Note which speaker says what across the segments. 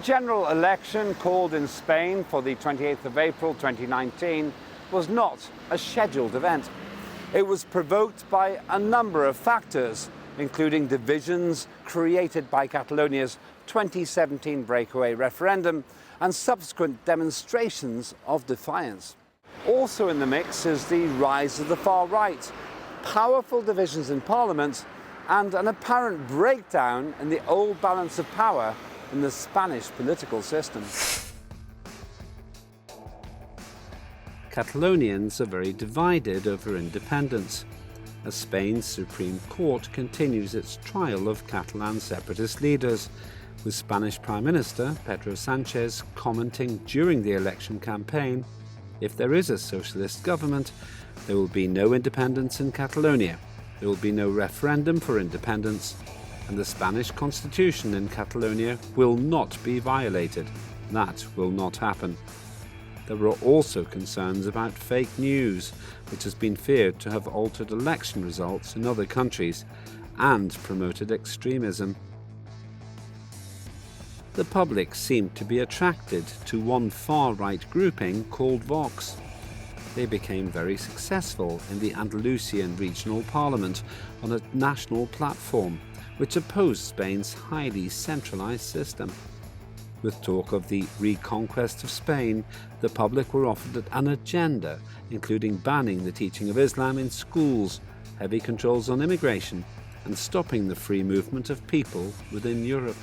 Speaker 1: general election called in Spain for the 28th of April 2019 was not a scheduled event. It was provoked by a number of factors, including divisions created by Catalonia's 2017 breakaway referendum and subsequent demonstrations of defiance. Also in the mix is the rise of the far right, powerful divisions in Parliament, and an apparent breakdown in the old balance of power in the Spanish political system. Catalonians are very divided over independence, as Spain's Supreme Court continues its trial of Catalan separatist leaders, with Spanish Prime Minister Pedro Sanchez commenting during the election campaign, if there is a socialist government, there will be no independence in Catalonia, there will be no referendum for independence, and the Spanish constitution in Catalonia will not be violated. That will not happen. There were also concerns about fake news, which has been feared to have altered election results in other countries and promoted extremism. The public seemed to be attracted to one far-right grouping called Vox. They became very successful in the Andalusian regional parliament on a national platform, which opposed Spain's highly centralised system. With talk of the reconquest of Spain, the public were offered an agenda, including banning the teaching of Islam in schools, heavy controls on immigration, and stopping the free movement of people within Europe.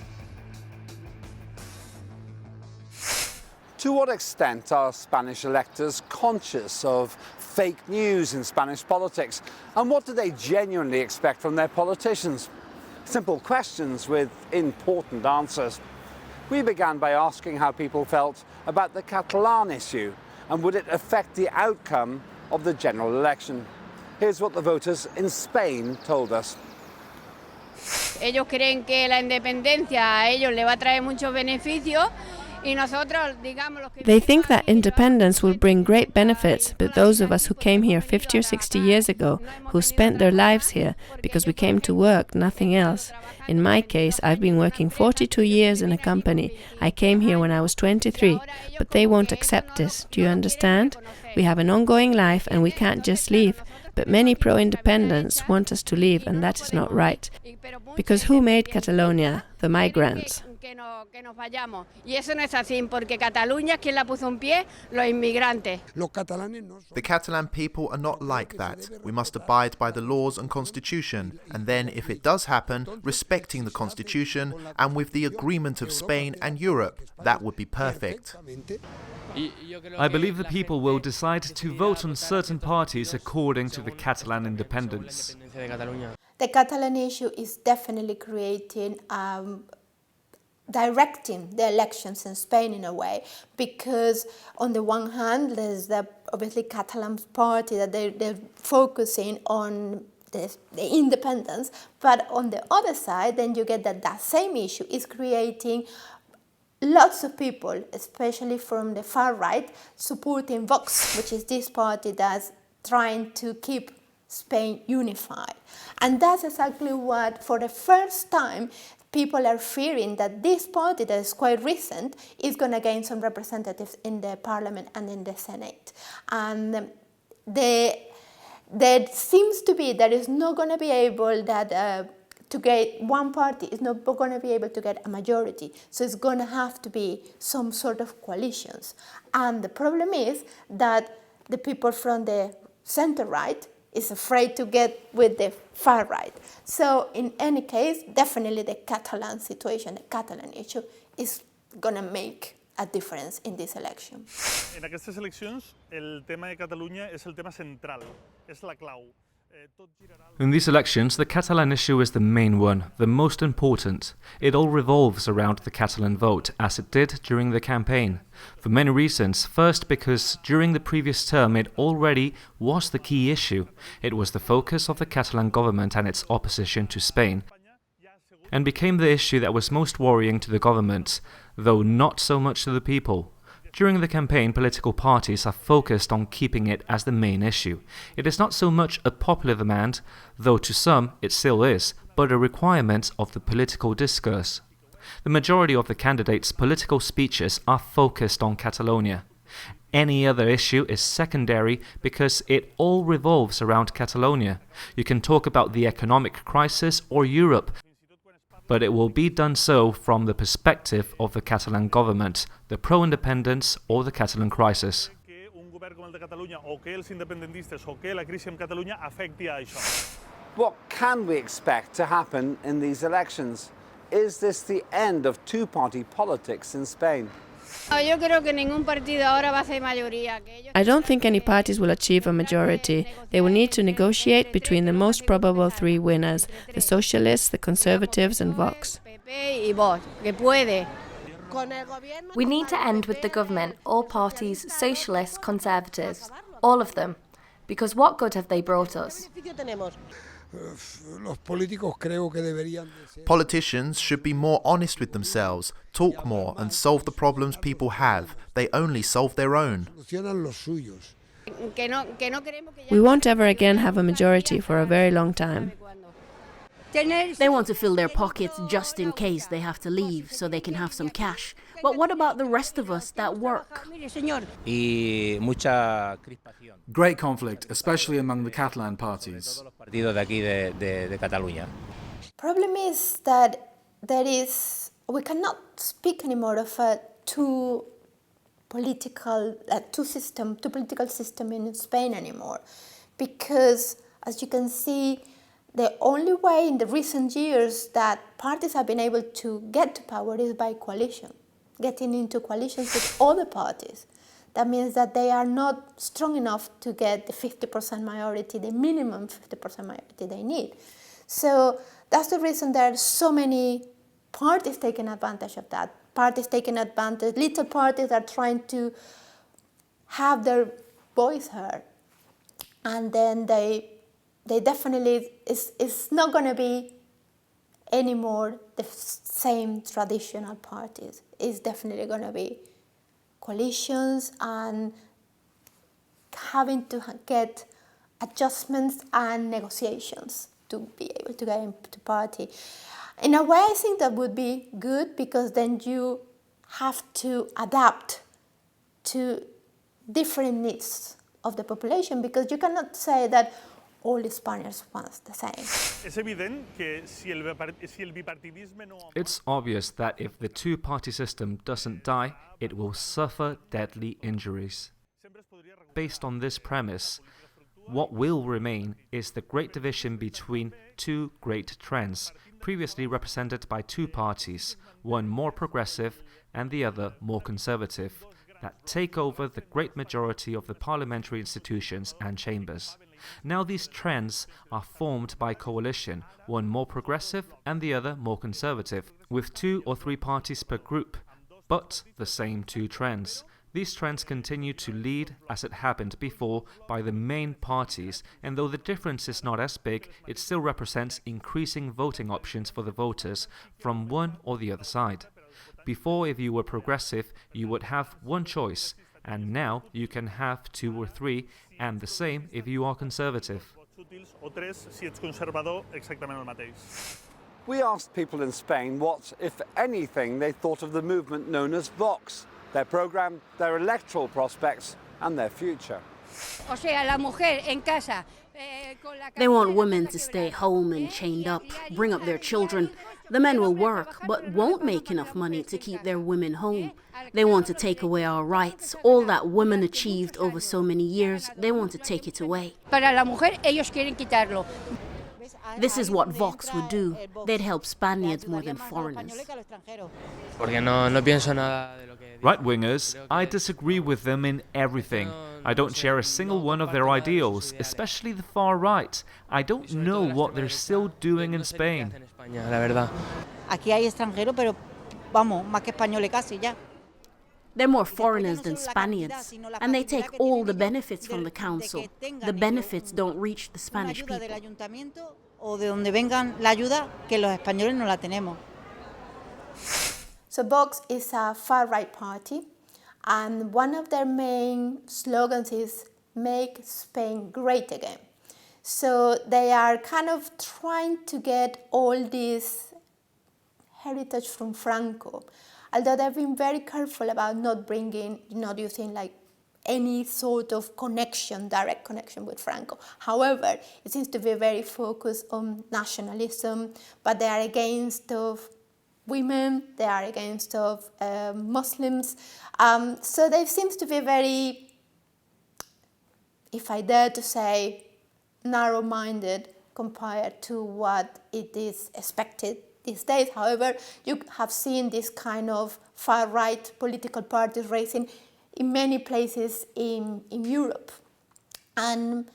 Speaker 1: To what extent are Spanish electors conscious of fake news in Spanish politics, and what do they genuinely expect from their politicians? Simple questions with important answers. We began by asking how people felt about the Catalan issue and would it affect the outcome of the general election. Here's what the voters in Spain told us.
Speaker 2: Ellos creen que la independencia a ellos le va a traer muchos beneficios.
Speaker 3: They think that independence will bring great benefits, but those of us who came here 50 or 60 years ago, who spent their lives here because we came to work, nothing else. In my case, I've been working 42 years in a company. I came here when I was 23, but they won't accept this. Do you understand? We have an ongoing life and we can't just leave. But many pro-independents want us to leave, and that is not right. Because who made Catalonia? The migrants.
Speaker 4: The Catalan people are not like that. We must abide by the laws and constitution, and then if it does happen, respecting the constitution and with the agreement of Spain and Europe, that would be perfect.
Speaker 5: I believe the people will decide to vote on certain parties according to the Catalan independence.
Speaker 6: The Catalan issue is definitely directing the elections in Spain in a way, because on the one hand there's the obviously Catalan party that they're focusing on the independence, but on the other side then you get that same issue is creating lots of people, especially from the far right, supporting Vox, which is this party that's trying to keep Spain unified. And that's exactly what, for the first time, people are fearing that this party that is quite recent is going to gain some representatives in the parliament and in the Senate. And there seems to be that is not going to be able to get one party is not going to be able to get a majority. So it's going to have to be some sort of coalitions. And the problem is that the people from the center-right is afraid to get with the far-right. So in any case, definitely the Catalan situation, the Catalan issue, is going to make a difference in this election.
Speaker 7: En aquestes eleccions, el tema de Catalunya és el tema central, és la clau.
Speaker 5: In these elections, the Catalan issue is the main one, the most important. It all revolves around the Catalan vote, as it did during the campaign. For many reasons. First, because during the previous term it already was the key issue. It was the focus of the Catalan government and its opposition to Spain, and became the issue that was most worrying to the government, though not so much to the people. During the campaign, political parties are focused on keeping it as the main issue. It is not so much a popular demand, though to some it still is, but a requirement of the political discourse. The majority of the candidates' political speeches are focused on Catalonia. Any other issue is secondary because it all revolves around Catalonia. You can talk about the economic crisis or Europe, but it will be done so from the perspective of the Catalan government, the pro-independence or the Catalan crisis.
Speaker 1: What can we expect to happen in these elections? Is this the end of two-party politics in Spain?
Speaker 2: I
Speaker 3: don't think any parties will achieve a majority. They will need to negotiate between the most probable three winners, the Socialists, the Conservatives and Vox.
Speaker 8: We need to end with the government, all parties, Socialists, Conservatives, all of them. Because what good have they brought us?
Speaker 4: Politicians should be more honest with themselves, talk more and solve the problems people have. They only solve their own.
Speaker 3: We won't ever again have a majority for a very long time.
Speaker 9: They want to fill their pockets just in case they have to leave so they can have some cash. But what about the rest of us that work?
Speaker 10: Great conflict, especially among the Catalan parties.
Speaker 6: Problem is that we cannot speak anymore of a two political system in Spain anymore, because as you can see, the only way in the recent years that parties have been able to get to power is by coalition, getting into coalitions with other parties. That means that they are not strong enough to get the 50% majority, the minimum 50% majority they need. So that's the reason there are so many parties taking advantage of that. Parties taking advantage, little parties are trying to have their voice heard. And then they definitely, it's not going to be anymore the same traditional parties. It's definitely going to be coalitions and having to get adjustments and negotiations to be able to get into party. In a way, I think that would be good, because then you have to adapt to different needs of the population, because you cannot say that all the Spaniards want the same.
Speaker 5: It's obvious that if the two-party system doesn't die, it will suffer deadly injuries. Based on this premise, what will remain is the great division between two great trends, previously represented by two parties, one more progressive and the other more conservative, that take over the great majority of the parliamentary institutions and chambers. Now these trends are formed by coalition, one more progressive and the other more conservative, with 2 or 3 parties per group, but the same two trends. These trends continue to lead, as it happened before, by the main parties, and though the difference is not as big, it still represents increasing voting options for the voters from one or the other side. Before, if you were progressive, you would have one choice, and now you can have 2 or 3, and the same if you are conservative.
Speaker 1: We asked people in Spain what, if anything, they thought of the movement known as Vox, their programme, their electoral prospects and their future.
Speaker 9: They want women to stay home and chained up, bring up their children. The men will work, but won't make enough money to keep their women home. They want to take away our rights. All that women achieved over so many years, they want to take it away. This is what Vox would do. They'd help Spaniards more than foreigners.
Speaker 5: Right-wingers, I disagree with them in everything. I don't share a single one of their ideals, especially the far right. I don't know what they're still doing in Spain.
Speaker 9: They're more foreigners than Spaniards, and they take all the benefits from the council. The benefits don't reach the Spanish people.
Speaker 6: So Vox is a far-right party, and one of their main slogans is "Make Spain Great Again." So they are kind of trying to get all these heritage from Franco, although they've been very careful about not using like any sort of connection, direct connection with Franco. However, it seems to be very focused on nationalism, but they are against of women, they are against of Muslims. So they seems to be very, if I dare to say, narrow-minded compared to what it is expected these days. However, you have seen this kind of far-right political parties raising in many places in Europe. And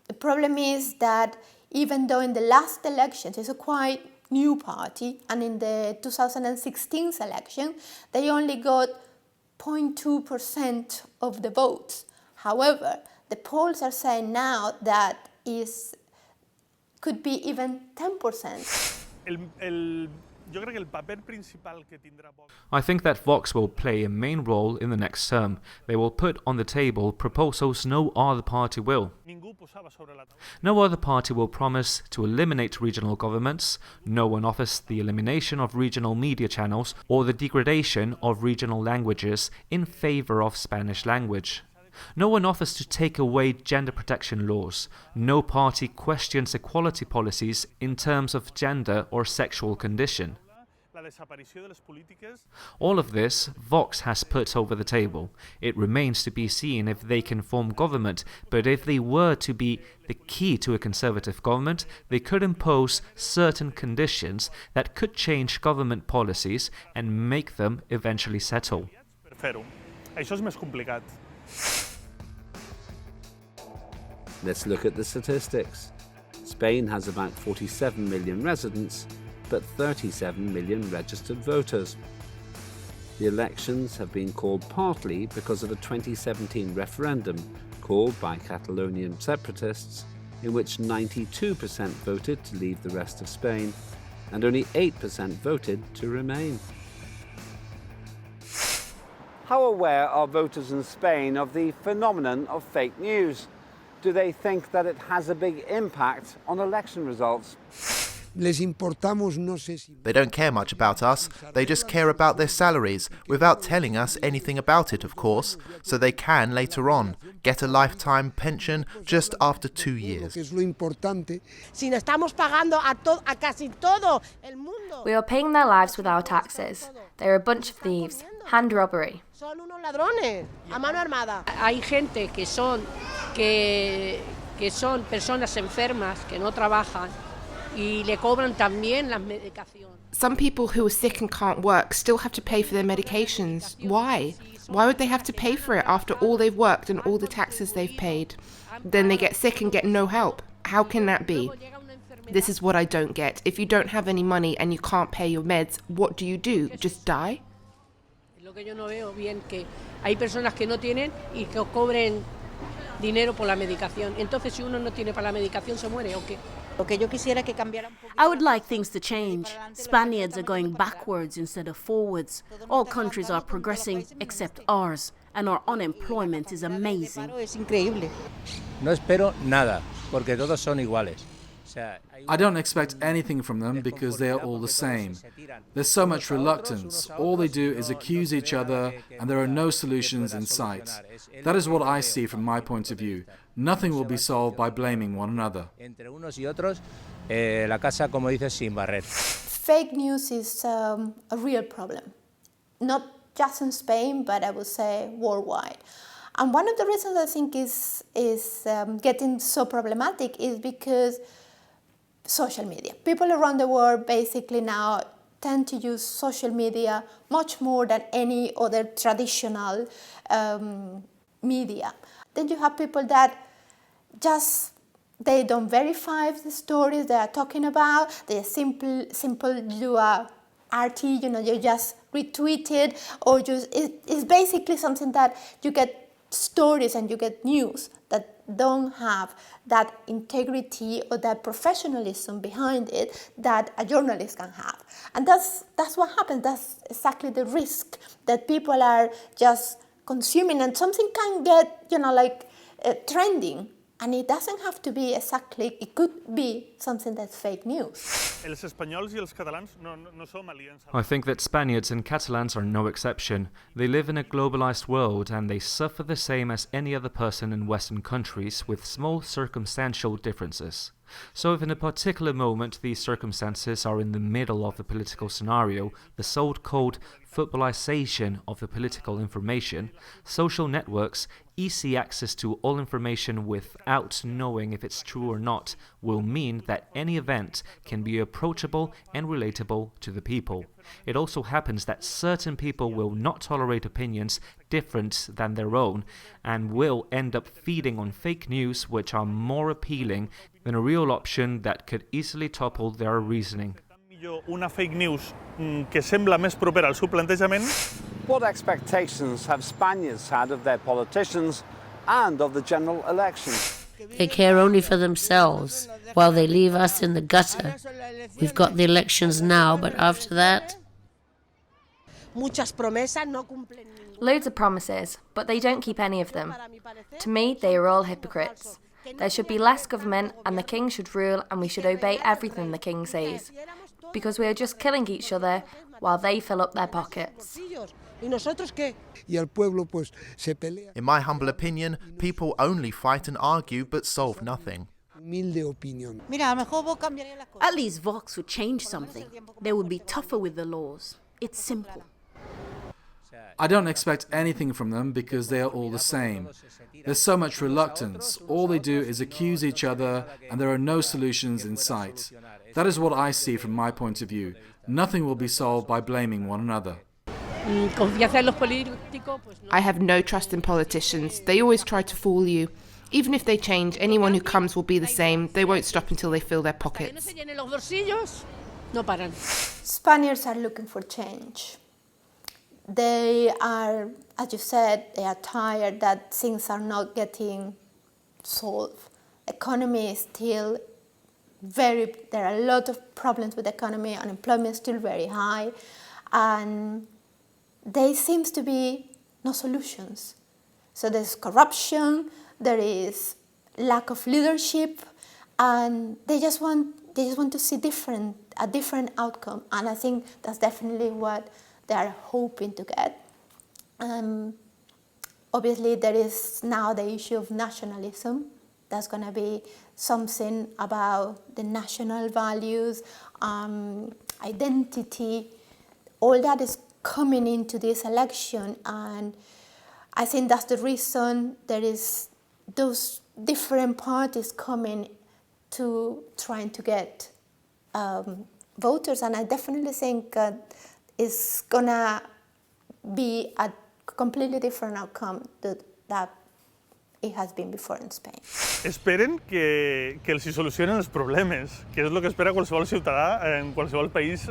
Speaker 6: the problem is that even though in the last elections it's a quite new party, and in the 2016 election they only got 0.2% of the votes. However, the polls are saying now that could be even 10%.
Speaker 5: I think that Vox will play a main role in the next term. They will put on the table proposals no other party will. No other party will promise to eliminate regional governments. No one offers the elimination of regional media channels or the degradation of regional languages in favor of Spanish language. No one offers to take away gender protection laws. No party questions equality policies in terms of gender or sexual condition. All of this Vox has put over the table. It remains to be seen if they can form government, but if they were to be the key to a conservative government, they could impose certain conditions that could change government policies and make them eventually settle.
Speaker 1: Let's look at the statistics. Spain has about 47 million residents, but 37 million registered voters. The elections have been called partly because of a 2017 referendum called by Catalonian separatists, in which 92% voted to leave the rest of Spain and only 8% voted to remain. How aware are voters in Spain of the phenomenon of fake news? Do they think that it has a big impact on election results?
Speaker 4: They don't care much about us, they just care about their salaries, without telling us anything about it, of course, so they can, later on, get a lifetime pension just after 2 years.
Speaker 8: We are paying their lives with our taxes. They're a bunch of thieves. Hand robbery.
Speaker 11: Hay gente que son personas enfermas que no trabajan y le cobran también las medicaciones.
Speaker 12: Some people who are sick and can't work still have to pay for their medications. Why? Why would they have to pay for it after all they've worked and all the taxes they've paid? Then they get sick and get no help. How can that be? This is what I don't get. If you don't have any money and you can't pay your meds, what do? Just die?
Speaker 11: Lo que yo no veo bien que hay personas que no tienen y que cobren dinero por la medicación. Entonces, si uno no tiene para la medicación, ¿se muere o qué?
Speaker 9: I would like things to change. Spaniards are going backwards instead of forwards. All countries are progressing except ours, and our unemployment is amazing.
Speaker 13: No espero nada, porque todos son iguales.
Speaker 10: I don't expect anything from them because they are all the same. There's so much reluctance. All they do is accuse each other and there are no solutions in sight. That is what I see from my point of view. Nothing will be solved by blaming one another.
Speaker 6: Fake news is a real problem. Not just in Spain, but I would say worldwide. And one of the reasons I think is getting so problematic is because social media. People around the world basically now tend to use social media much more than any other traditional media. Then you have people that they don't verify the stories they are talking about. They simple do a RT, you just retweet it, or it's basically something that you get stories and you get news that don't have that integrity or that professionalism behind it that a journalist can have. And that's what happens. That's exactly the risk that people are just consuming, and something can get, trending, And it doesn't have to be exactly, it could be something that's fake news.
Speaker 5: I think that Spaniards and Catalans are no exception. They live in a globalized world and they suffer the same as any other person in Western countries with small circumstantial differences. So if in a particular moment these circumstances are in the middle of the political scenario, the so-called footballization of the political information, social networks, easy access to all information without knowing if it's true or not, will mean that any event can be approachable and relatable to the people. It also happens that certain people will not tolerate opinions different than their own and will end up feeding on fake news which are more appealing than a real option that could easily topple their reasoning.
Speaker 7: Una fake news que sembla més propera al seu plantejament.
Speaker 1: What expectations have Spaniards had of their politicians and of the general election?
Speaker 14: They care only for themselves, while they leave us in the gutter. We've got the elections now, but after that...
Speaker 8: Loads of promises, but they don't keep any of them. To me, they are all hypocrites. There should be less government and the king should rule and we should obey everything the king says. Because we are just killing each other while they fill up their pockets.
Speaker 4: In my humble opinion, people only fight and argue but solve nothing.
Speaker 9: At least Vox would change something. They would be tougher with the laws. It's simple.
Speaker 10: I don't expect anything from them because they are all the same. There's so much reluctance. All they do is accuse each other and there are no solutions in sight. That is what I see from my point of view. Nothing will be solved by blaming one another.
Speaker 12: I have no trust in politicians. They always try to fool you. Even if they change, anyone who comes will be the same. They won't stop until they fill their pockets.
Speaker 6: Spaniards are looking for change. They are, as you said, they are tired that things are not getting solved. Economy is still there are a lot of problems with the economy, unemployment is still very high, and there seems to be no solutions. So there's corruption, there is lack of leadership, and they just want to see a different outcome, and I think that's definitely what they are hoping to get. Obviously, there is now the issue of nationalism. That's going to be something about the national values, identity. All that is coming into this election, and I think that's the reason there is those different parties coming to trying to get voters, and I definitely think it's gonna be a completely different outcome that it has been before in Spain.
Speaker 7: Esperen que els hi solucionen els problemes, que és el que espera qualsevol ciutadà en qualsevol país.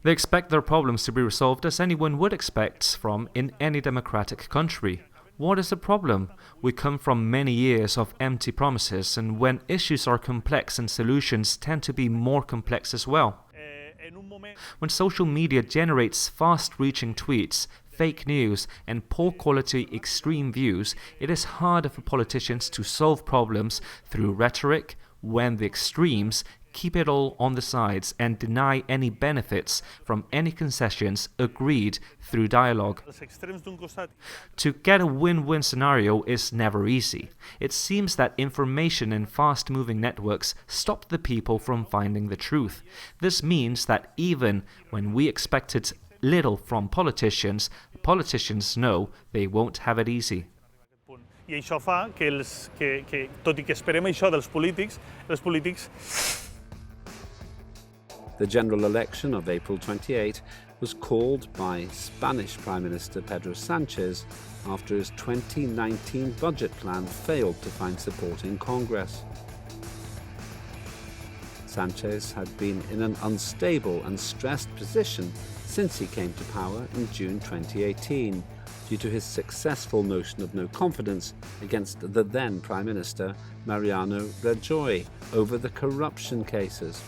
Speaker 5: They expect their problems to be resolved as anyone would expect from in any democratic country. What is the problem? We come from many years of empty promises, and when issues are complex and solutions tend to be more complex as well. When social media generates fast-reaching tweets, fake news and poor-quality extreme views, it is harder for politicians to solve problems through rhetoric when the extremes keep it all on the sides and deny any benefits from any concessions agreed through dialogue. To get a win-win scenario is never easy. It seems that information in fast-moving networks stop the people from finding the truth. This means that even when we expected little from politicians know they won't have it easy.
Speaker 7: I això fa que, tot i que esperem això dels polítics, els polítics...
Speaker 1: The general election of April 28 was called by Spanish Prime Minister Pedro Sanchez after his 2019 budget plan failed to find support in Congress. Sanchez had been in an unstable and stressed position since he came to power in June 2018 due to his successful motion of no confidence against the then Prime Minister Mariano Rajoy over the corruption cases.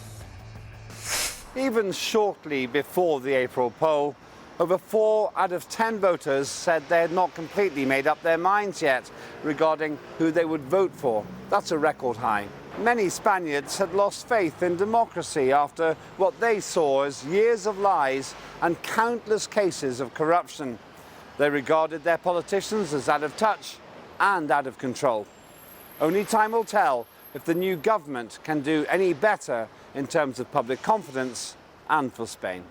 Speaker 15: Even shortly before the April poll, over 4 out of 10 voters said they had not completely made up their minds yet regarding who they would vote for. That's a record high. Many Spaniards had lost faith in democracy after what they saw as years of lies and countless cases of corruption. They regarded their politicians as out of touch and out of control. Only time will tell if the new government can do any better in terms of public confidence and for Spain.